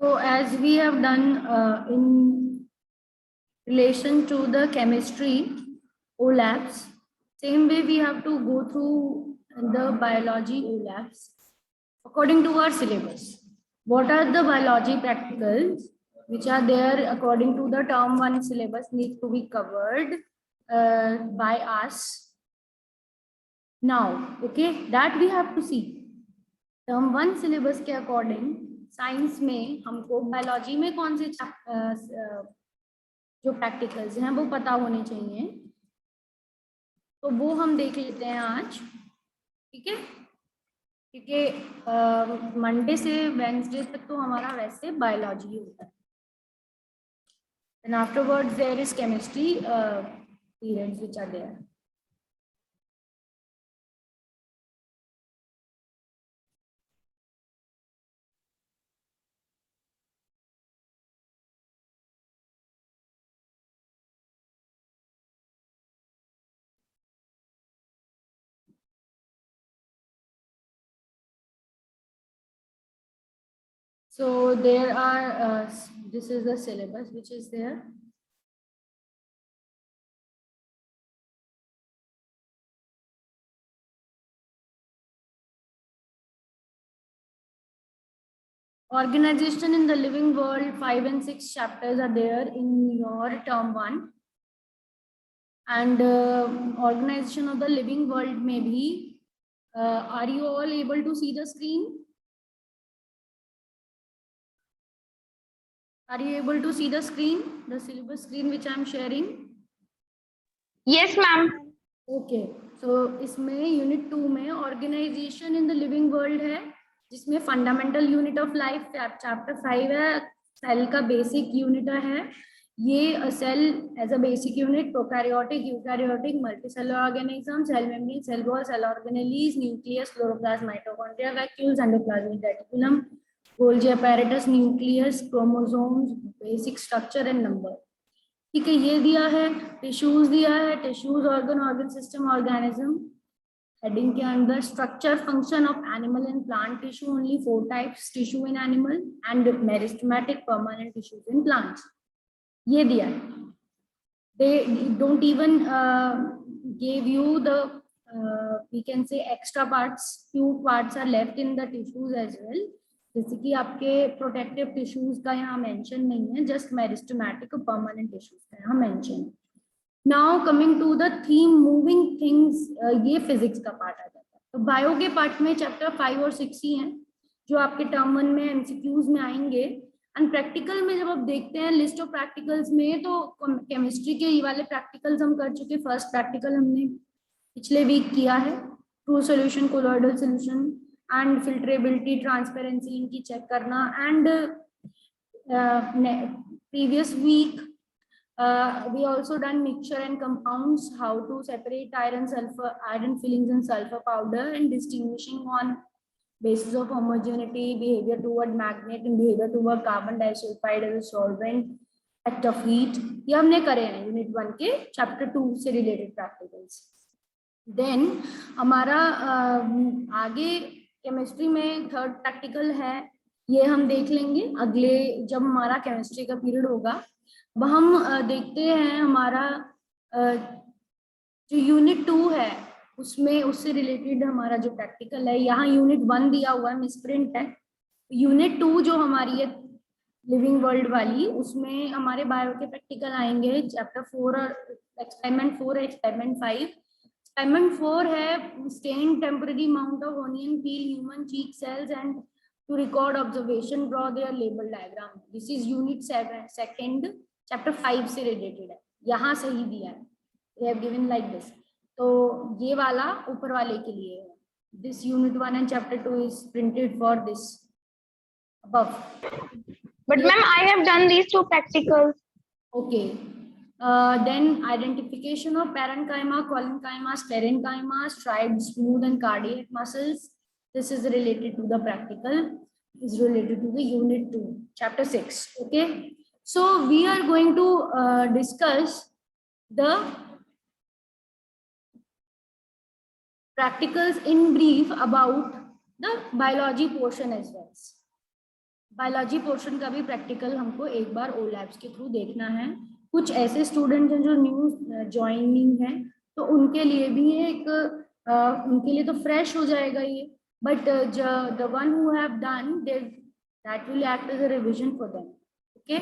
So as we have done in relation to the chemistry OLAPs, same way we have to go through the biology OLAPs according to our syllabus. What are the biology practicals which are there according to the term 1 syllabus need to be covered by us now? Okay, that we have to see. Term 1 syllabus के according science में हमको biology में कौन से जो practicals हैं वो पता होने चाहिए, तो वो हम देख लेते हैं आज, ठीक है। क्योंकि मंडे से वेडनेसडे तक तो हमारा वैसे बायोलॉजी होता है, and afterwards there is chemistry periods which are there. So there are, this is the syllabus which is there. Organization in the living world, 5 and 6 chapters are there in your term 1. And organization of the living world may be, are you all able to see the screen? Are you able to see the screen, the syllabus screen which I am sharing? Yes, ma'am. Okay, so इसमें unit 2 में organisation in the living world है, जिसमें fundamental unit of life chapter 5 है, cell का basic unit है। ये cell as a basic unit, prokaryotic, eukaryotic, multicellular organism, cell membrane, cell wall, cell organelles, nucleus, chloroplast, mitochondria, vacuoles, endoplasmic reticulum, Golgi apparatus, nucleus, chromosomes, basic structure and number. ठीक है, ये दिया है। Tissues दिया है, tissues, organ, organ system, organism. Heading के अंदर structure function of animal and plant tissue, only 4 types tissue in animal and meristematic permanent tissues in plants, ये दिया है। They don't even give you the we can say extra parts, few parts are left in the tissues as well, जैसे कि आपके protective tissues का यहाँ mention नहीं है, जस्ट मेरिस्टेमेटिक परमानेंट टिश्यूज का यहाँ mention. Now coming to the theme moving things, ये फिजिक्स का पार्ट आ जाता है। तो बायो के पार्ट में चैप्टर 5 और 6 ही हैं जो आपके टर्म 1 में एमसीक्यूज में आएंगे। एंड प्रैक्टिकल में जब आप देखते हैं लिस्ट ऑफ प्रैक्टिकल्स में, तो केमिस्ट्री के ये वाले प्रैक्टिकल्स हम कर चुके। फर्स्ट प्रैक्टिकल हमने पिछले वीक किया है, true solution, colloidal solution and filterability, transparency इनकी चेक करना। And previous week we also done mixture and compounds, how to separate iron, sulfur, iron fillings and sulfur powder, and distinguishing on basis of homogeneity, behavior toward magnet and behavior toward carbon disulfide as a solvent, effect of heat। ये हमने करे हैं unit 1 के chapter 2 से related practicals. Then हमारा आगे chemistry में third practical है, ये हम देख लेंगे अगले जब हमारा केमिस्ट्री का पीरियड होगा। अब हम देखते हैं हमारा जो यूनिट 2 है उसमें, उससे रिलेटेड हमारा जो प्रैक्टिकल है, यहाँ यूनिट 1 दिया हुआ है, मिसप्रिंट है। यूनिट 2 जो हमारी है लिविंग वर्ल्ड वाली, उसमें हमारे बायो के प्रैक्टिकल आएंगे चैप्टर 4 और एक्सपेरिमेंट 4 और एक्सपेरिमेंट 5। एक्सपेरिमेंट 4 है stain temporary mount of onion peel human cheek cells and to record observation draw their label diagram. This is unit 2 chapter 5 से रिलेटेड है, यहाँ सही दिया है, they have given like this। तो ये वाला ऊपर वाले के लिए है। This unit 1 and chapter 2 is printed for this above। But ma'am, I have done these 2 practicals. Okay. Then identification of parenchyma, collenchyma, parenchyma, striped, smooth and cardiac muscles. This is related to the practical, is related to the unit 2 chapter 6। Okay, so we are going to discuss the practicals in brief about the biology portion as well। Biology portion का भी practical हमको एक बार ओ labs के through देखना है। कुछ ऐसे student हैं जो न्यू ज्वाइनिंग है, तो उनके लिए भी एक उनके लिए तो फ्रेश हो जाएगा ये, but the one who have done that will act as a revision for them. Okay,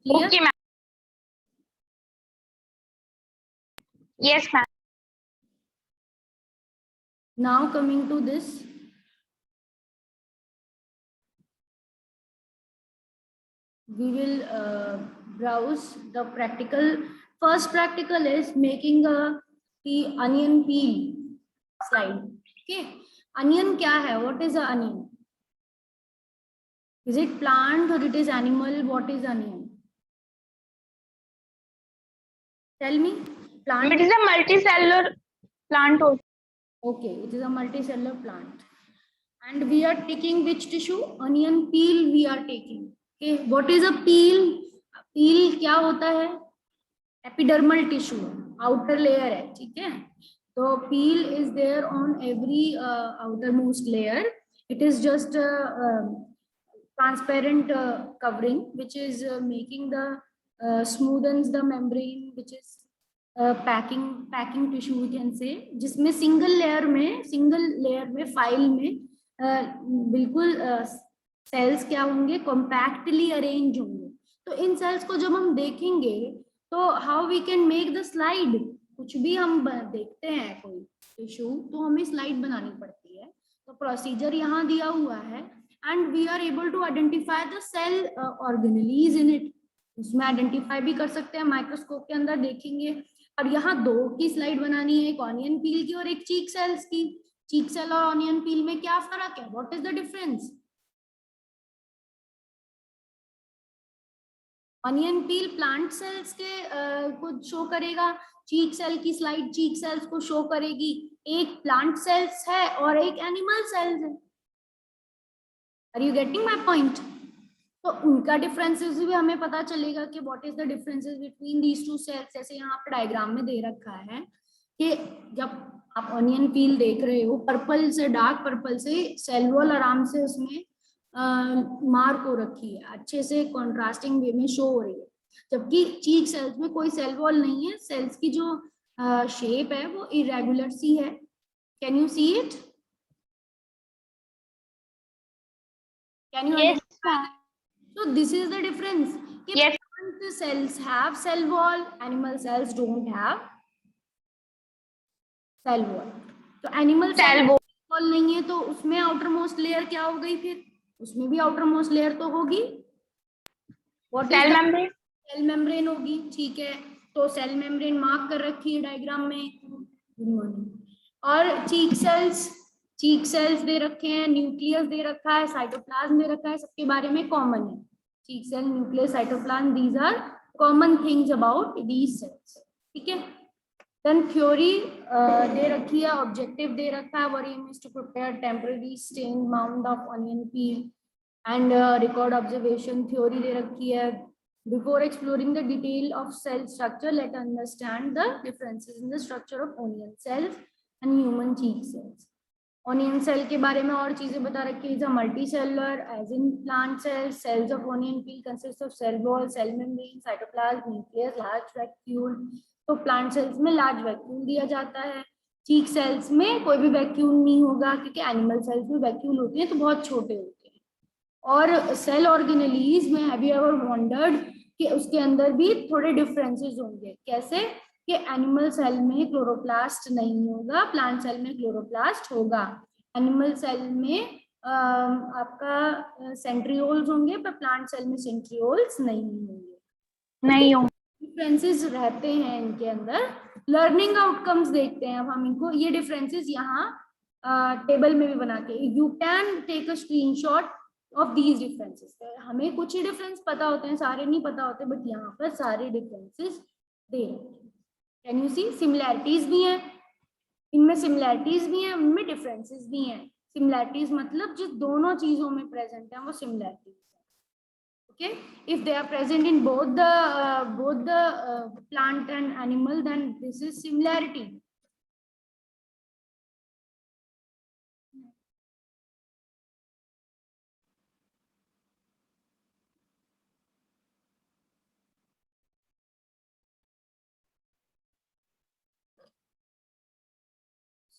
clear? Okay, ma'am. Yes, ma'am. Now coming to this, we will browse the practical. First practical is making a onion peel slide. Okay, onion क्या है? What is a onion? Is it plant or it is animal? What is onion? Tell me. Plant. It is a multicellular plant also. Okay, it is a multicellular plant. And we are taking which tissue? Onion peel we are taking. Okay, what is a peel? Peel क्या होता है? Epidermal tissue, outer layer है, ठीक है। तो peel is there on every outermost layer. It is just transparent covering which is making the smoothness the membrane which is packing tissue we can say, जिसमें single layer में file में बिल्कुल sales क्या होंगे? Compactly arrange होंगे। तो इन sales को जब हम देखेंगे तो how we can make the slide? कुछ भी हम देखते हैं कोई टिश्यू तो हमें स्लाइड बनानी पड़ती है। तो प्रोसीजर यहाँ दिया हुआ है and we are able to identify the cell organelles in it. उसमें आइडेंटिफाई भी कर सकते हैं, माइक्रोस्कोप के अंदर देखेंगे। और यहाँ दो की स्लाइड बनानी है, एक ऑनियन पील की और एक चीक सेल्स की। चीक सेल और ऑनियन पील में क्या फर्क है? What is the difference? Onion peel plant cells के को शो करेगा, चीक सेल की स्लाइड चीक सेल्स को शो करेगी। एक प्लांट सेल्स है और एक एनिमल सेल्स है। Are you getting my point? तो उनका डिफरेंसेस भी हमें पता चलेगा कि what is the differences between these two cells. जैसे यहाँ पर डायग्राम में दे रखा है कि जब आप ऑनियन पील देख रहे हो, पर्पल से डार्क पर्पल से सेल वॉल आराम से उसमें मार्क हो रखी है, अच्छे से कॉन्ट्रास्टिंग वे में शो हो रही है। जबकि चीक सेल्स में कोई सेल वॉल नहीं है, सेल्स की जो शेप है वो इरेगुलर सी है। Can you see it? Can you? Yes, ma'am. So this is the difference. Yes. Plant cells have cell wall, animal cells don't have cell wall. तो एनिमल सेल वॉल नहीं है तो उसमें आउटर मोस्ट लेयर क्या हो गई? फिर उसमें भी आउटर मोस्ट लेयर तो होगी, सेल मेम्ब्रेन। सेल मेम्ब्रेन होगी, ठीक है। तो सेल मेम्ब्रेन मार्क कर रखी है डायग्राम में। और चीक सेल्स दे रखे हैं, न्यूक्लियस दे रखा है, साइटोप्लाज्म दे रखा है, सबके बारे में कॉमन है। Cheek cell, nucleus, cytoplasm, these are common things about these cells, ठीक है। देन थ्योरी दे रखी है, ऑब्जेक्टिव दे रखा है, our aim is to prepare temporary stain mount of onion peel and record observation. Theory दे रखी है, before exploring the detail of cell structure, let's understand the differences in the structure of onion cells and human cheek cells. Onion cell के बारे में और चीजें बता रखी है, multicellular as in plant cells, cells of onion peel consist of cell wall, cell membrane, cytoplasm, nucleus, large vacuole। तो plant cells में लार्ज वैक्यूल दिया जाता है, चीक सेल्स में कोई भी वैक्यूल नहीं होगा क्योंकि एनिमल सेल्स में वैक्यूल होते हैं तो बहुत छोटे होते हैं। और सेल ऑर्गेनेलीज में हैव यू एवर वंडर्ड कि उसके अंदर भी थोड़े डिफरेंसेस होंगे? कैसे? कि एनिमल सेल में क्लोरोप्लास्ट नहीं होगा, प्लांट सेल में क्लोरोप्लास्ट होगा। एनिमल सेल में आपका सेंट्रियोल्स होंगे पर प्लांट सेल में सेंट्रियोल्स नहीं होंगे। डिफरेंसेस रहते हैं इनके अंदर। लर्निंग आउटकम्स देखते हैं अब हम इनको, ये डिफरेंसेस यहाँ टेबल में भी बना के, you can take a screenshot of these differences. हमें कुछ ही डिफरेंस पता होते हैं, सारे नहीं पता होते, बट यहाँ पर सारे डिफरेंसेस दे रहे हैं। Can you see? सिमिलैरिटीज भी हैं इनमें, सिमिलैरिटीज भी हैं इनमें, डिफरेंसेस भी हैं। सिमिलैरिटीज मतलब जिस दोनों चीजों में प्रेजेंट है वो सिमिलैरिटीज है। Okay, if they are present in both the plant and animal, then this is similarity.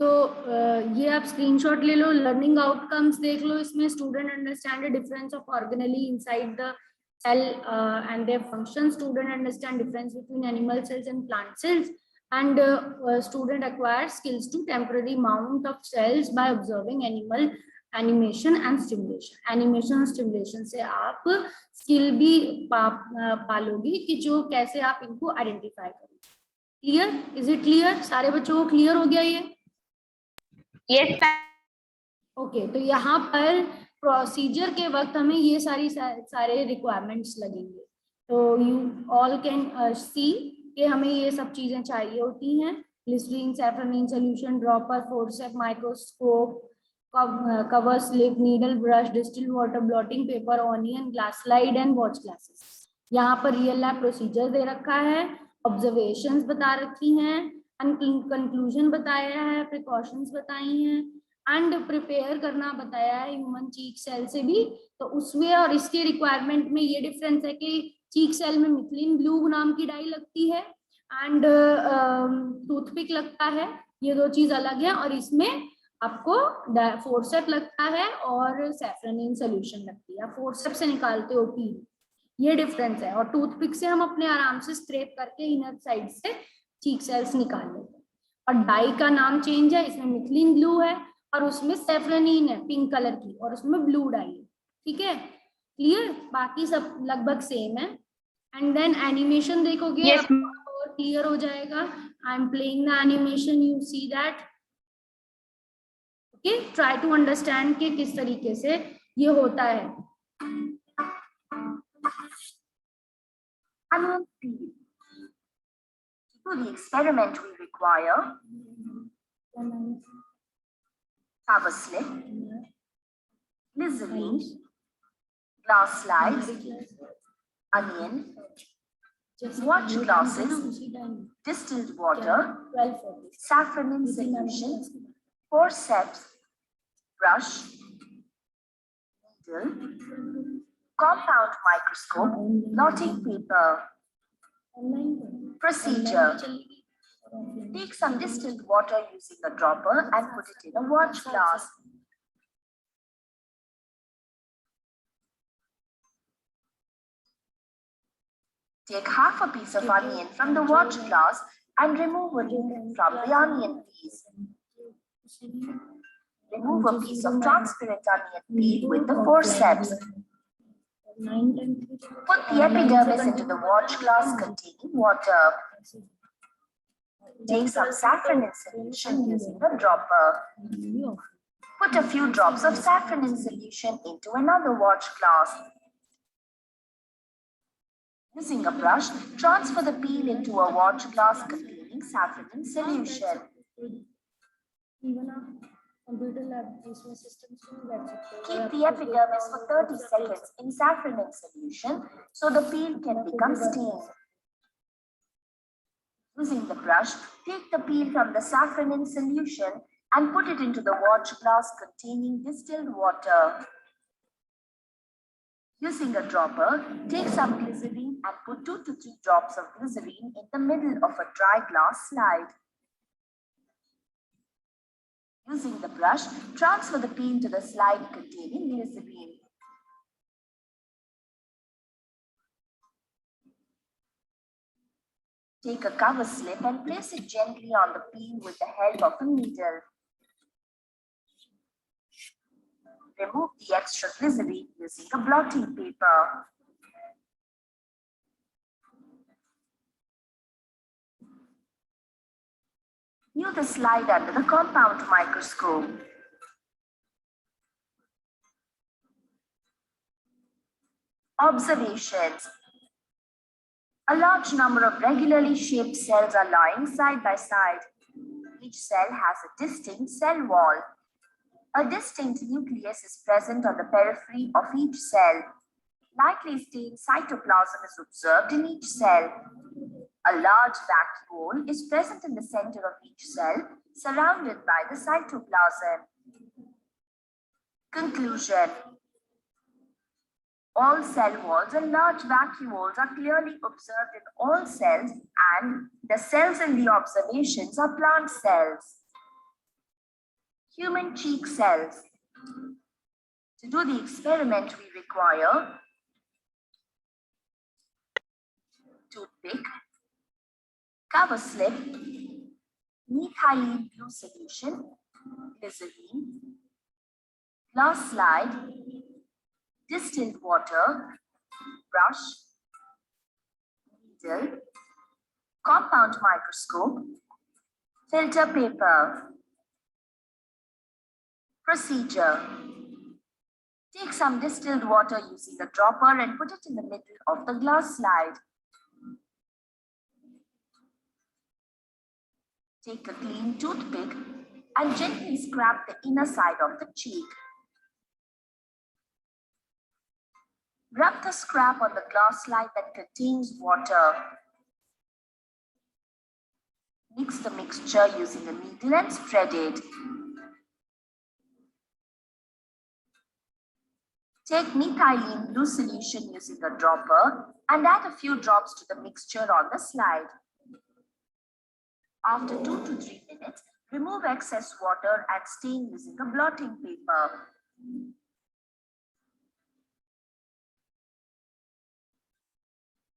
ये आप स्क्रीनशॉट ले लो, लर्निंग आउटकम्स देख लो, इसमें student understand the difference of organelle inside the cell and their function. Student understand difference between animal cells and plant cells, and student acquire skills to temporary mount of cells by observing animal animation and stimulation. Animation और stimulation से आप skill भी पालोगे कि जो कैसे आप इनको identify करोगे. क्लियर? Is it clear? सारे बच्चों को क्लियर हो गया ये? Yes, ओके, तो यहाँ पर प्रोसीजर के वक्त हमें ये सारे रिक्वायरमेंट्स लगेंगे. तो यू ऑल कैन सी कि हमें ये सब चीजें चाहिए होती हैं. Glycerine, saffron solution, dropper, forcep, microscope, cover slip, needle, brush, distilled water, blotting paper, onion, glass slide and watch glasses. यहाँ पर रियल लैब प्रोसीजर दे रखा है, ऑब्जर्वेशंस बता रखी हैं, कंक्लूजन बताया है, प्रिकॉशंस बताई हैं, एंड प्रिपेयर करना बताया है ह्यूमन चीक सेल से भी. तो उसमें और इसके रिक्वायरमेंट में ये डिफरेंस है कि चीक सेल में मिथिलीन ब्लू नाम की डाई लगती है एंड टूथपिक लगता है. ये दो चीज अलग है. और इसमें आपको फोर्सेप लगता है और सैफरनिन सोल्यूशन लगती है. फोर्सेप से निकालते हो पील. ये डिफरेंस है. और टूथपिक से हम अपने आराम से स्क्रैप करके इनर साइड से चीक सेल्स निकाल लेते हैं. और डाई का नाम चेंज है, इसमें मिथिलीन ब्लू है और उसमें सैफरनीन है पिंक कलर की, और उसमें ब्लू डाई है. ठीक है, क्लियर? बाकी सब लगभग सेम है. एंड देन एनिमेशन देखोगे Yes, आपको और क्लियर हो जाएगा. I am playing the animation, you see that. Okay, try to understand कि किस तरीके से ये होता है. To the experiment we require cover slip, glycerine, glass slides, onion, watch glasses, distilled water, saffron solution, forceps, brush, needle, compound microscope, blotting paper. Procedure. Take some distilled water using a dropper and put it in a watch glass. Take half a piece of onion from the watch glass and remove a ring from the onion piece. Remove a piece of transparent onion peel with the forceps. Put the epidermis into the watch glass containing water. Take some saffron in solution using a dropper. Put a few drops of saffron in solution into another watch glass. Using a brush, transfer the peel into a watch glass containing saffron in solution. Keep the epidermis for 30 seconds in saffron in solution so the peel can become steamed. Using the brush, take the peel from the saffron in solution and put it into the watch glass containing distilled water. Using a dropper, take some glycerine and put 2 to 3 drops of glycerine in the middle of a dry glass slide. Using the brush, transfer the peel to the slide containing glycerine. Take a cover slip and place it gently on the peel with the help of a needle. Remove the extra glycerine using a blotting paper. View the slide under the compound microscope. Observations. A large number of regularly shaped cells are lying side by side. Each cell has a distinct cell wall. A distinct nucleus is present on the periphery of each cell. Lightly stained cytoplasm is observed in each cell. A large vacuole is present in the center of each cell, surrounded by the cytoplasm. Conclusion. All cell walls and large vacuoles are clearly observed in all cells, and the cells in the observations are plant cells. Human cheek cells. To do the experiment, we require toothpick, cover slip, methylene blue solution, glycerine, glass slide, distilled water, brush, needle, compound microscope, filter paper. Procedure. Take some distilled water using a dropper and put it in the middle of the glass slide. Take a clean toothpick and gently scrape the inner side of the cheek. Rub the scrap on the glass slide that contains water. Mix the mixture using a needle and spread it. Take methylene blue solution using a dropper and add a few drops to the mixture on the slide. After 2 to 3 minutes, remove excess water and stain using a blotting paper.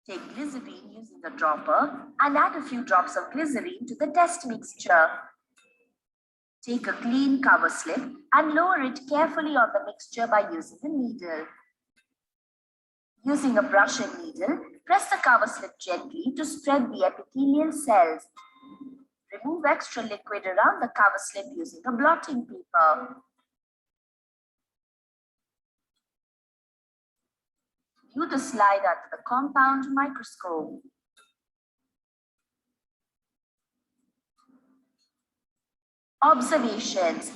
Take glycerine using a dropper and add a few drops of glycerine to the test mixture. Take a clean cover slip and lower it carefully on the mixture by using a needle. Using a brush and needle, press the cover slip gently to spread the epithelial cells. Remove extra liquid around the cover slip using a blotting paper. View the slide under the compound microscope. Observations.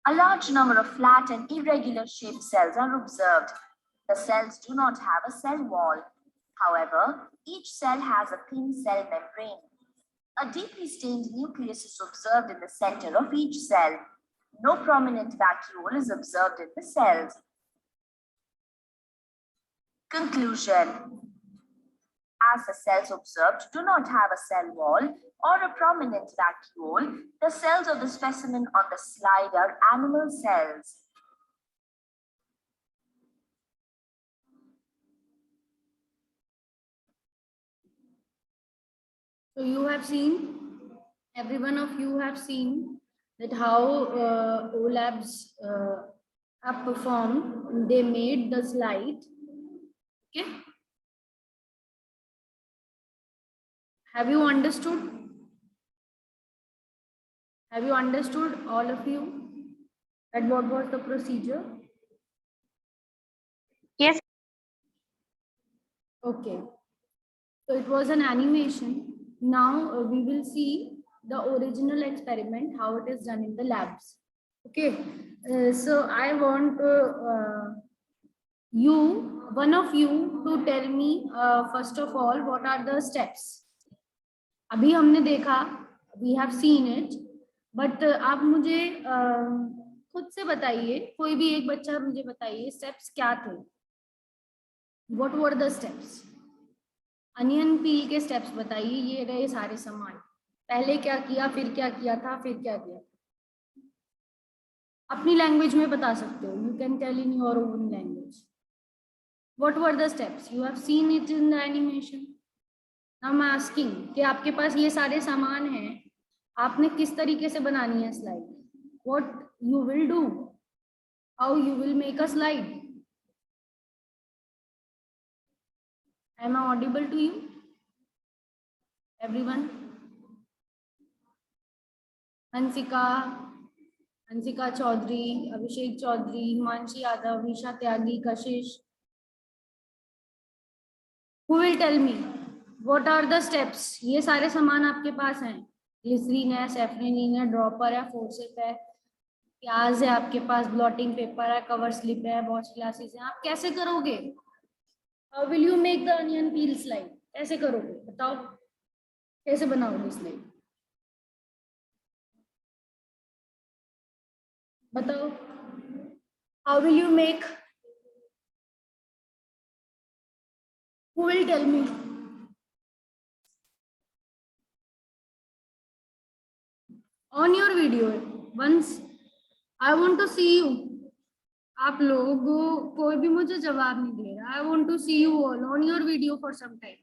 A large number of flat and irregular shaped cells are observed. The cells do not have a cell wall. However, each cell has a thin cell membrane. A deeply stained nucleus is observed in the center of each cell. No prominent vacuole is observed in the cells. Conclusion. As the cells observed do not have a cell wall or a prominent vacuole, the cells of the specimen on the slide are animal cells. So you have seen, every one of you have seen that how OLabs have performed. They made the slide. Okay. Have you understood? Have you understood, all of you, that what was the procedure? Yes. Okay. So it was an animation. Now we will see the original experiment, how it is done in the labs. Okay. So I want one of you to tell me first of all, what are the steps? अभी हमने देखा, we have seen it, but आप मुझे खुद से बताइए, कोई भी एक बच्चा मुझे बताइए steps क्या थे? What were the steps? Onion पील के steps बताइए, ये रहे सारे सामान. पहले क्या किया, फिर क्या किया था, फिर क्या किया? अपनी लैंग्वेज में बता सकते हो. You can tell in your own language. What were the steps? You have seen it in the animation. Now I'm asking कि आपके पास ये सारे सामान हैं, आपने किस तरीके से बनानी है slide? What you will do? How you will make a slide? Am I audible to you? Everyone? Hansika Chaudhary, Abhishek Chaudhary, Himanshi Yadav, Nisha Tyagi, Kashish. Who will tell me? What are the steps? ये सारे सामान आपके पास हैं. Glycerine है, safranin है, dropper है, forceps है, प्याज है आपके पास, ब्लॉटिंग पेपर है, कवर स्लिप है, वॉच ग्लासेस हैं. आप कैसे करोगे? How will you make the onion peel slide? कैसे करोगे? बताओ, कैसे बनाओगे स्लाइड? बताओ. How will you make? Who will tell me? On your video, once I want to see you. आप लोग कोई भी मुझे जवाब नहीं दे रहा। I want to see you all on your video for some time.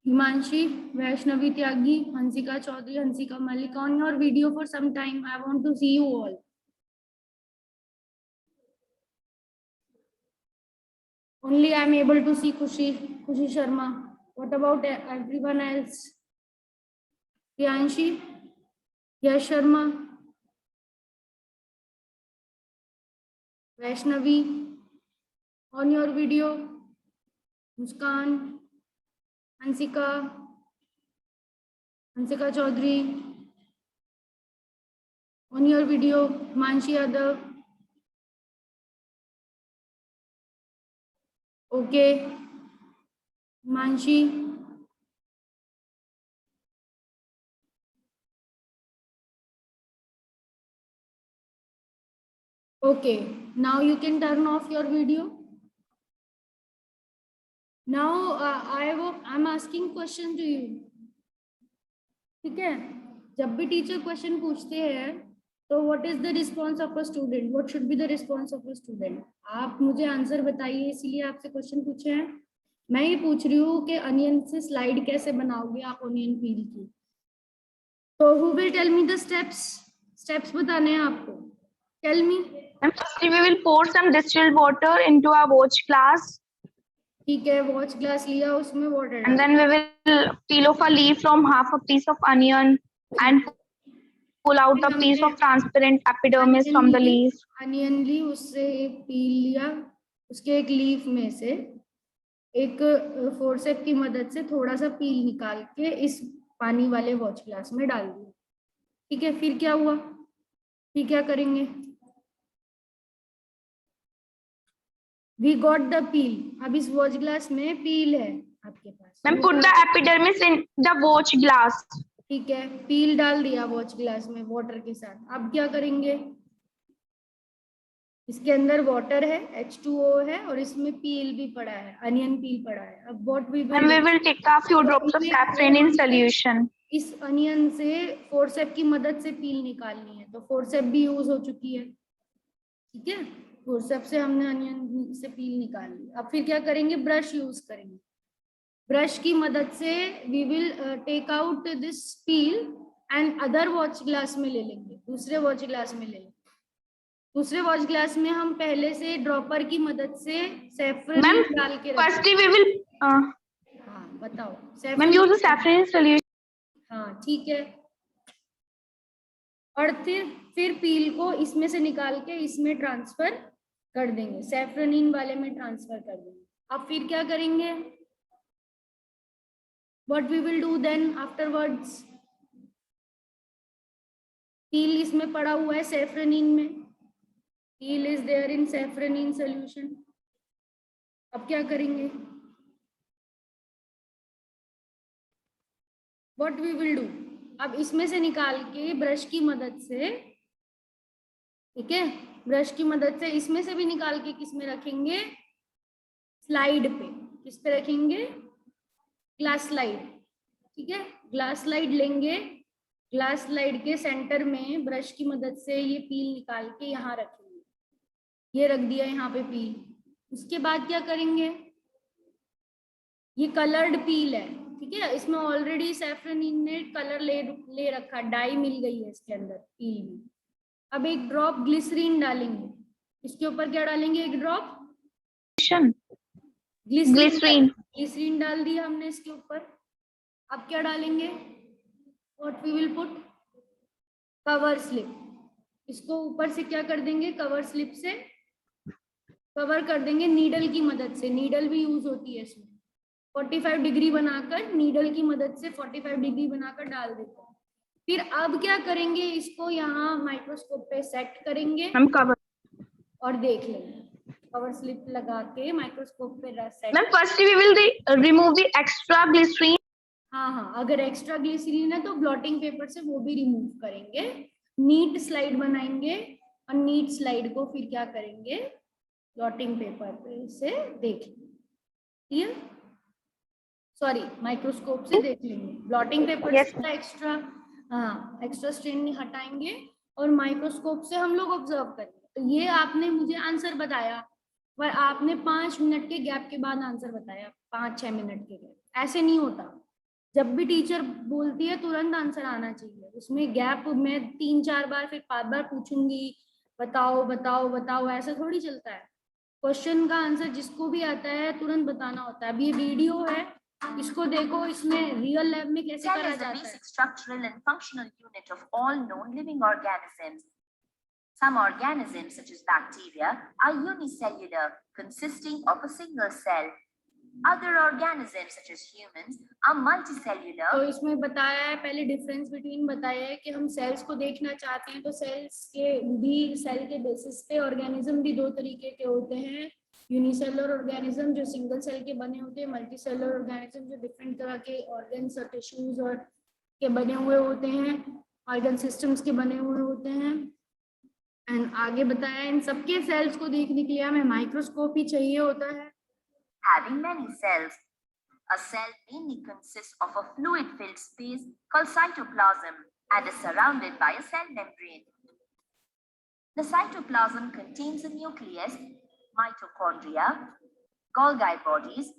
Himanshi, Vaishnavi Tyagi, Hansika Chaudhary, Hansika Malik, on your video for some time. I want to see you all. Only I am able to see Khushi Sharma. What about everyone else? Priyanshi, Yash Sharma, Vaishnavi, on your video. Muskan, Hansika Chaudhary, on your video. Manshi Yadav. Okay. Manshi. Okay. Now you can turn off your video. Now I'm asking question to you. ठीक है, जब भी teacher question पूछते हैं तो what is the response of a student, what should be the response of a student. आप मुझे answer बताइए, इसीलिए आपसे क्वेश्चन पूछे हैं। मैं ये पूछ रही हूँ कि अनियन से स्लाइड कैसे बनाओगे आप अनियन पील की। तो who will tell me the steps बताने हैं आपको। Tell me. Firstly, we will pour some distilled water into our watch glass. ठीक है, वॉच ग्लास लिया, उसमें water And then we will peel off a leaf from half a piece of onion and pull out a piece of transparent epidermis from the leaf. Onion ली, उससे एक पील लिया, उसके एक लीफ में से एक फोर्सेप की मदद से थोड़ा सा पील निकाल के इस पानी वाले वॉच ग्लास में डाल दिया। ठीक है, फिर क्या हुआ, फिर क्या करेंगे। We got the peel. अब इस वॉच ग्लास में पील है आपके पास। Then put the epidermis in the watch glass. ठीक है, पील डाल दिया वॉच ग्लास में वाटर के साथ। अब क्या करेंगे, इसके अंदर वाटर है, H2O है, और इसमें पील भी पड़ा है, अनियन पील पड़ा है। अब what we will take a few drops of saffron in solution. इस अनियन से फोर्सेप की मदद से पील निकालनी है, तो फोर्सेप भी यूज हो चुकी है। ठीक है, फोर्सेप से हमने अनियन से पील निकाल ली। अब फिर क्या करेंगे, ब्रश यूज करेंगे। ब्रश की मदद से we will take out this peel and other watch glass में ले लेंगे, दूसरे वॉच ग्लास में ले लेंगे। दूसरे वॉच ग्लास में हम पहले से ड्रॉपर की मदद से सैफरन डाल के Firstly, we will हाँ बताओ। Ma'am use the saffron in solution. हाँ ठीक है, और फिर पील को इसमें से निकाल के इसमें ट्रांसफर कर देंगे, सैफरनीन वाले में ट्रांसफर कर देंगे। अब फिर क्या करेंगे, what we will do then afterwards। पील इसमें पड़ा हुआ है सैफरनीन में, पील इज देयर इन सैफरनीन सॉल्यूशन। अब क्या करेंगे, what we will do, अब इसमें से निकाल के ब्रश की मदद से, ठीक है, ब्रश की मदद से इसमें से भी निकाल के किस में रखेंगे, स्लाइड पे। किस पे रखेंगे, ग्लास स्लाइड। ठीक है, ग्लास स्लाइड लेंगे, ग्लास स्लाइड के सेंटर में ब्रश की मदद से ये पील निकाल के यहाँ रखेंगे। ये रख दिया यहाँ पे पील। उसके बाद क्या करेंगे, ये कलर्ड पील है, ठीक है, इसमें ऑलरेडी सैफरनीन ने कलर ले रखा, डाई मिल गई है इसके अंदर पील में। अब एक ड्रॉप ग्लिसरीन डालेंगे, इसके ऊपर क्या डालेंगे, एक ड्रॉप ग्लिसरीन डाल दिया हमने इसके ऊपर। अब क्या डालेंगे, what we will put, cover slip. इसको ऊपर से क्या कर देंगे, कवर स्लिप से कवर कर देंगे नीडल की मदद से। नीडल भी यूज होती है इसमें, 45 डिग्री बनाकर, नीडल की मदद से 45 डिग्री बनाकर डाल देते हैं। फिर अब क्या करेंगे, इसको यहाँ माइक्रोस्कोप पे सेट करेंगे और देख लेंगे। कवर स्लिप लगा के माइक्रोस्कोप पे set. Ma'am firstly we will remove the extra glycerine. हाँ, अगर एक्स्ट्रा ग्लिसरीन है तो ब्लॉटिंग पेपर से वो भी रिमूव करेंगे। नीट स्लाइड बनाएंगे और नीट स्लाइड को फिर क्या करेंगे, ब्लॉटिंग पेपर पे से देख लेंगे। सॉरी माइक्रोस्कोप से देख लेंगे, ब्लॉटिंग पेपर Yes, से एक्स्ट्रा, हाँ एक्स्ट्रा स्ट्रेन हटाएंगे और माइक्रोस्कोप से हम लोग ऑब्जर्व करेंगे। तो ये आपने मुझे आंसर बताया, पर आपने 5 मिनट के गैप के बाद आंसर बताया, 5-6 मिनट के गैप, ऐसे नहीं होता। जब भी टीचर बोलती है तुरंत आंसर आना चाहिए, उसमें गैप मैं 3-4 बार फिर 5 बार पूछूंगी बताओ बताओ बताओ, ऐसा थोड़ी चलता है। क्वेश्चन का आंसर जिसको भी आता है तुरंत बताना होता है। अब ये वीडियो है, इसको देखो, इसमें रियल लैब में कैसे Cell करा is the जाता है। basic structural and functional unit of all known living organisms. Some organisms, such as bacteria, are unicellular, consisting of a single cell. Other organisms, such as humans, are multicellular. तो इसमें बताया है, पहले difference between बताया है कि हम sales को देखना चाहते हैं तो सेल्स के भी, सेल के बेसिस पे ऑर्गेनिज्म भी 2 तरीके के होते हैं, यूनिसेलुलर ऑर्गेनिज्म जो सिंगल सेल के बने होते हैं, मल्टीसेलुलर ऑर्गेनिज्म जो डिफरेंट तरह के ऑर्गन्स और टिश्यूज और के बने हुए होते हैं, ऑर्गन सिस्टम्स के बने हुए होते हैं। एंड आगे बताया इन सबके सेल्स को देखने के लिए हमें माइक्रोस्कोप ही चाहिए होता है। Having many cells, a cell mainly consists of a fluid-filled space called cytoplasm and is surrounded by a cell membrane. The cytoplasm contains a nucleus, mitochondria, Golgi bodies,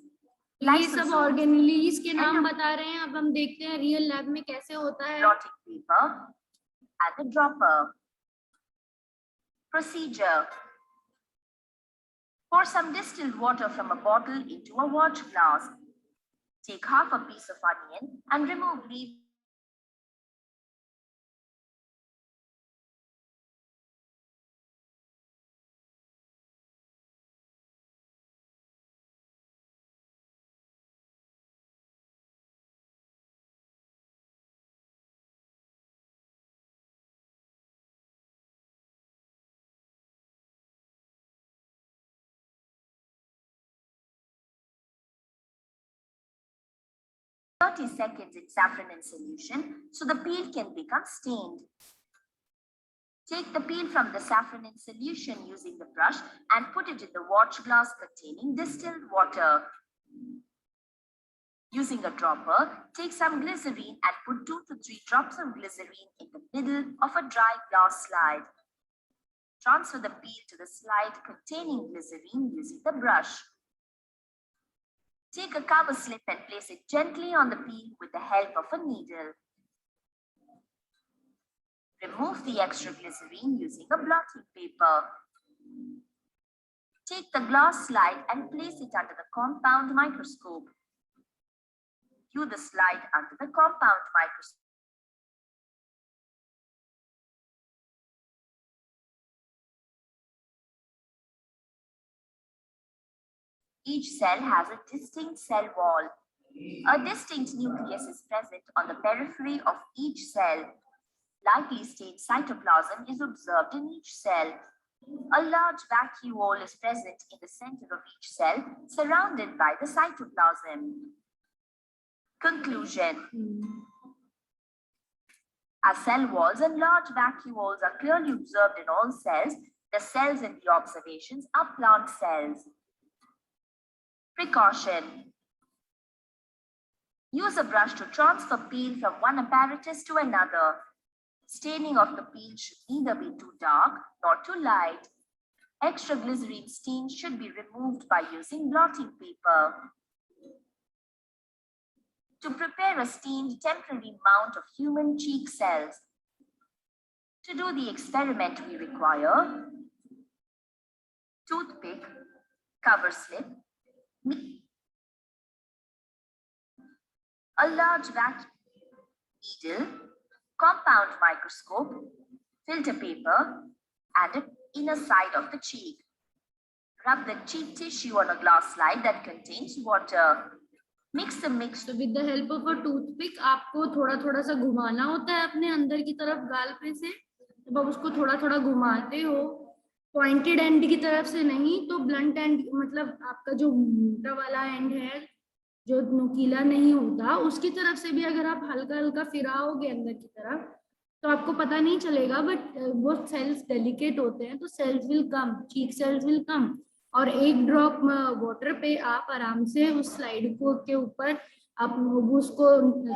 ये सब lysosomes, ऑर्गेनेलीज के नाम बता रहे हैं। अब हम देखते हैं रियल लैब में कैसे होता है। blotting paper, and a dropper. Procedure. Pour some distilled water from a bottle into a watch glass. Take half a piece of onion and remove leaves. (30 seconds in saffron in solution so the peel can become stained. Take the peel from the saffron in solution using the brush and put it in the watch glass containing distilled water. Using a dropper, take some glycerine and put 2 to 3 drops of glycerine in the middle of a dry glass slide. Transfer the peel to the slide containing glycerine using the brush. Take a cover slip and place it gently on the peel with the help of a needle. Remove the extra glycerine using a blotting paper. Take the glass slide and place it under the compound microscope. View the slide under the compound microscope. Each cell has a distinct cell wall. A distinct nucleus is present on the periphery of each cell. Lightly stained cytoplasm is observed in each cell. A large vacuole is present in the center of each cell, surrounded by the cytoplasm. Conclusion. As cell walls and large vacuoles are clearly observed in all cells, the cells in the observations are plant cells. Precaution. Use a brush to transfer peel from one apparatus to another. Staining of the peel should neither be too dark nor too light. Extra glycerine stain should be removed by using blotting paper. To prepare a stained temporary mount of human cheek cells. To do the experiment, we require toothpick, cover slip, a large vacuum needle, compound microscope, filter paper, and the inner side of the cheek. Rub the cheek tissue on a glass slide that contains water. Mix the mix. So with the help of a toothpick आपको थोड़ा थोड़ा सा घुमाना होता है अपने अंदर की तरफ गाल पे से। जब आप उसको थोड़ा थोड़ा घुमाते हो, पॉइंटेड एंड की तरफ से नहीं तो ब्लंट एंड, मतलब आपका जो मोटा वाला एंड है जो नुकीला नहीं होता, उसकी तरफ से भी अगर आप हल्का हल्का फिराओगे अंदर की तरफ तो आपको पता नहीं चलेगा, बट वो सेल्स डेलिकेट होते हैं तो cells will come, cheek cells will come. और एक ड्रॉप वाटर पे आप आराम से उस स्लाइड को के ऊपर आप उसको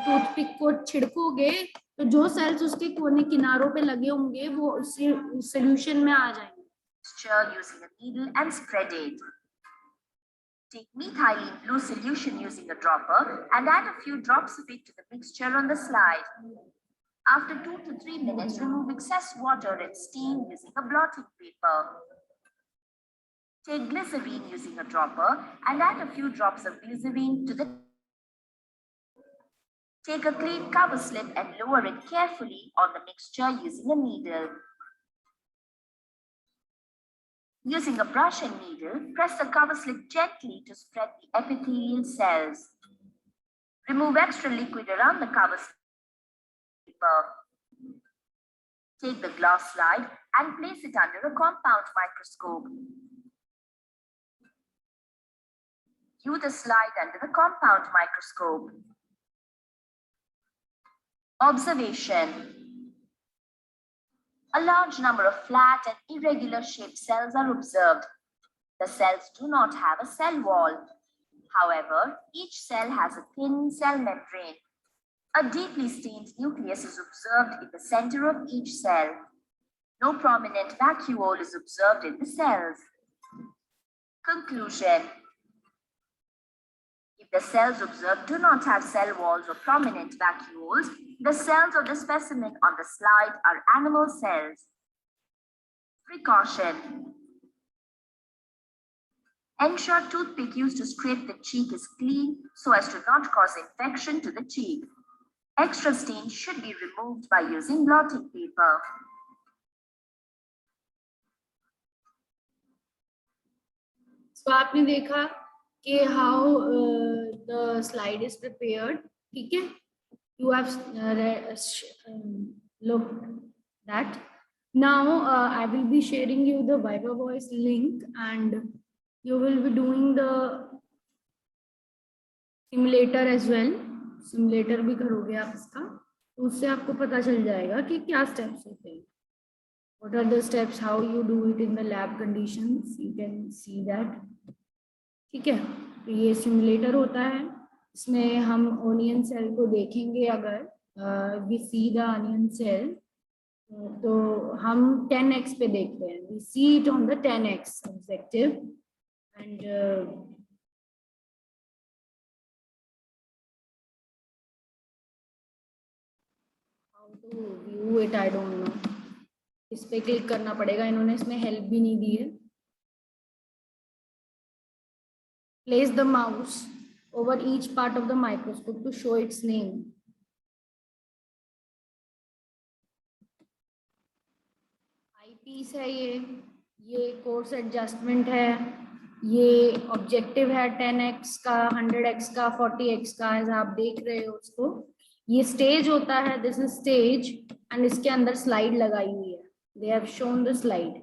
टूथपिक को छिड़कोगे तो जो सेल्स उसके कोने किनारों पे लगे होंगे वो उसी सोल्यूशन में आ जाएंगे. Mixture using a needle and spread it. Take methylene blue solution using a dropper and add a few drops of it to the mixture on the slide. After 2 to 3 minutes, remove excess water and steam using a blotting paper. Take glycerine using a dropper and add a few drops of glycerine to the. Take a clean cover slip and lower it carefully on the mixture using a needle. Using a brush and needle, press the cover slip gently to spread the epithelial cells. Remove extra liquid around the cover slip. Take the glass slide and place it under a compound microscope. View the slide under the compound microscope. Observation. A large number of flat and irregular shaped cells are observed. The cells do not have a cell wall. However, each cell has a thin cell membrane. A deeply stained nucleus is observed in the center of each cell. No prominent vacuole is observed in the cells. Conclusion. If the cells observed do not have cell walls or prominent vacuoles, the cells of the specimen on the slide are animal cells. Precaution. Ensure toothpick used to scrape the cheek is clean so as to not cause infection to the cheek. Extra stain should be removed by using blotting paper. So आपने देखा कि how the slide is prepared. ठीक है? You have looked that. Now I will be sharing you the Viva Voice link and you will be doing the simulator as well. Simulator भी करोगे आप इसका, तो उससे आपको पता चल जाएगा कि क्या steps होते हैं. What are the steps, how you do it in the lab conditions, you can see that. ठीक है, तो ये सिमुलेटर होता है. इसमें हम ऑनियन सेल को देखेंगे. अगर we see the onion cell, तो हम 10x पे देखते हैं. We see it on the 10x objective and how to view it I don't know. इस पे क्लिक करना पड़ेगा. इन्होंने इसमें हेल्प भी नहीं दी है. Place the mouse over each part of the microscope to show its name. Eyepiece है ये कोर्स एडजस्टमेंट है, ये ऑब्जेक्टिव है 10x का, 100x का, 40x का, as आप देख रहे हो उसको. ये स्टेज होता है, दिस इज स्टेज एंड इसके अंदर स्लाइड लगाई हुई है. They have shown the slide.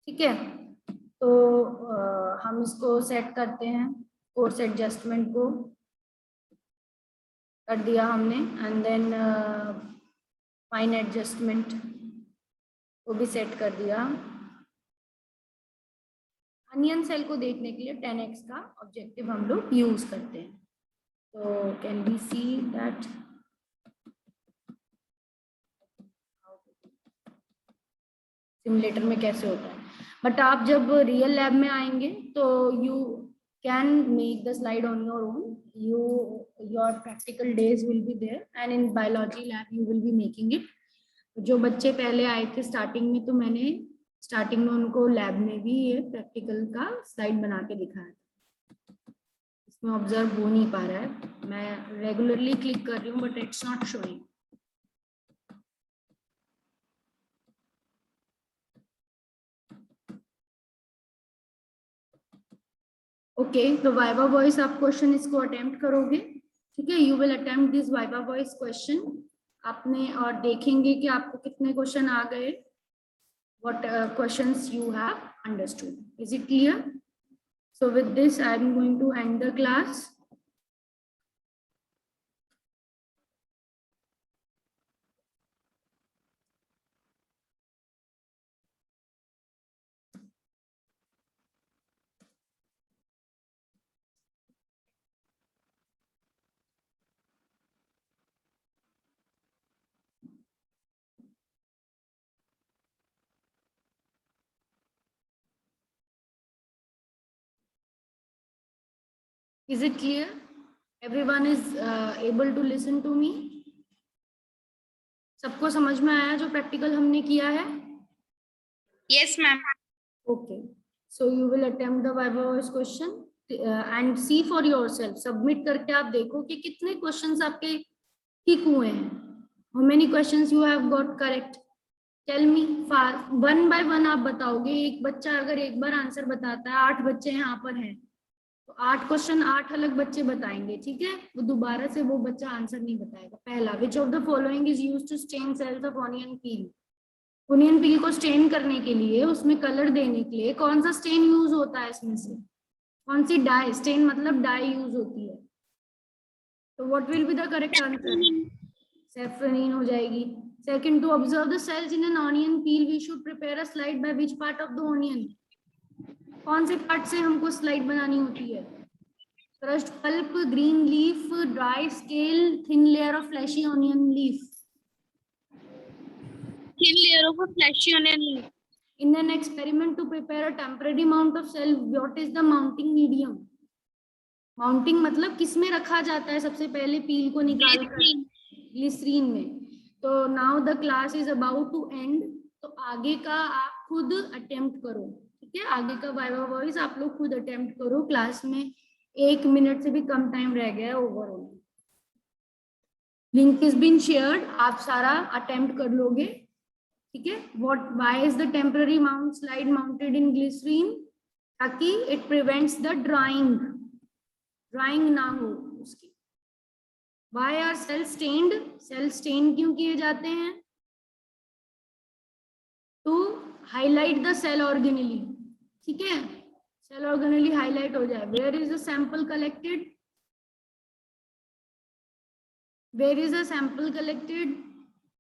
ठीक है, तो हम इसको सेट करते हैं. कोर्स एडजस्टमेंट को कर दिया हमने एंड देन फाइन एडजस्टमेंट को भी सेट कर दिया. अनियन सेल को देखने के लिए 10x का ऑब्जेक्टिव हम लोग यूज करते हैं. तो can we see that simulator में कैसे होता है. बट आप जब रियल लैब में आएंगे तो you can make the slide on your own. Your practical days will be there and in biology lab you will be making it. जो बच्चे पहले आए थे स्टार्टिंग में, तो मैंने स्टार्टिंग में उनको लैब में भी ये प्रैक्टिकल का स्लाइड बना के दिखाया. इसमें ऑब्जर्व हो नहीं पा रहा है. मैं रेगुलरली क्लिक कर रही हूँ but it's not showing. Okay, तो वाइवा वॉइस आप क्वेश्चन इसको अटेम्प्ट करोगे. ठीक है, you will attempt this viva voice question. आपने और देखेंगे कि आपको कितने क्वेश्चन आ गए. what questions you have understood. Is it clear? So with this I am going to end the class. Is it clear? Everyone is able to listen to me? सबको समझ में आया जो प्रैक्टिकल हमने किया है? Yes, ma'am. Okay. So you will attempt the Viva voice question and see for yourself. Submit करके आप देखो कि कितने questions आपके ठीक हुए हैं. How many questions you have got correct? Tell me fast. One by one आप बताओगे. एक बच्चा अगर एक बार आंसर बताता है, 8 बच्चे यहाँ पर हैं, तो 8 क्वेश्चन 8 अलग बच्चे बताएंगे. ठीक है, वो दोबारा से वो बच्चा आंसर नहीं बताएगा. पहला, which of the following is used to stain cells of onion peel? Onion peel को स्टेन करने के लिए, उसमें कलर देने के लिए कौन सा स्टेन यूज होता है? इसमें से कौन सी डाई, स्टेन मतलब डाई यूज होती है. तो what will be the correct answer? Safranin हो जाएगी. Second, to observe the cells in an onion peel we should prepare a slide by which part of the onion? कौन से part से हमको स्लाइड बनानी होती है? Crushed pulp, green leaf, dry scale, thin layer of fleshy onion leaf. Thin layer of a fleshy onion leaf. In an experiment to prepare a temporary mount of cell, what is the mounting medium? Mounting मतलब किसमें रखा जाता है सबसे पहले पील को निकाल कर? ग्लिसरीन में. तो now the class is about to end. तो आगे का आप खुद अटेम्प्ट करो. ठीक है, आगे का वाइवा वॉइस आप लोग खुद अटेम्प्ट करो. क्लास में 1 मिनट से भी कम टाइम रह गया है overall. Link is been shared. आप सारा अटेम्प्ट कर लोगे. ठीक है. Why is the temporary mount slide mounted in glycerine? ताकि इट प्रिवेंट्स द ड्राइंग ना हो उसकी. Why are cell stained? Cell stain क्यों किए जाते हैं? To highlight the cell organelle. ठीक है, सेल ऑर्गेनेली हाईलाइट हो जाए. Where is the sample collected? Where is the sample collected?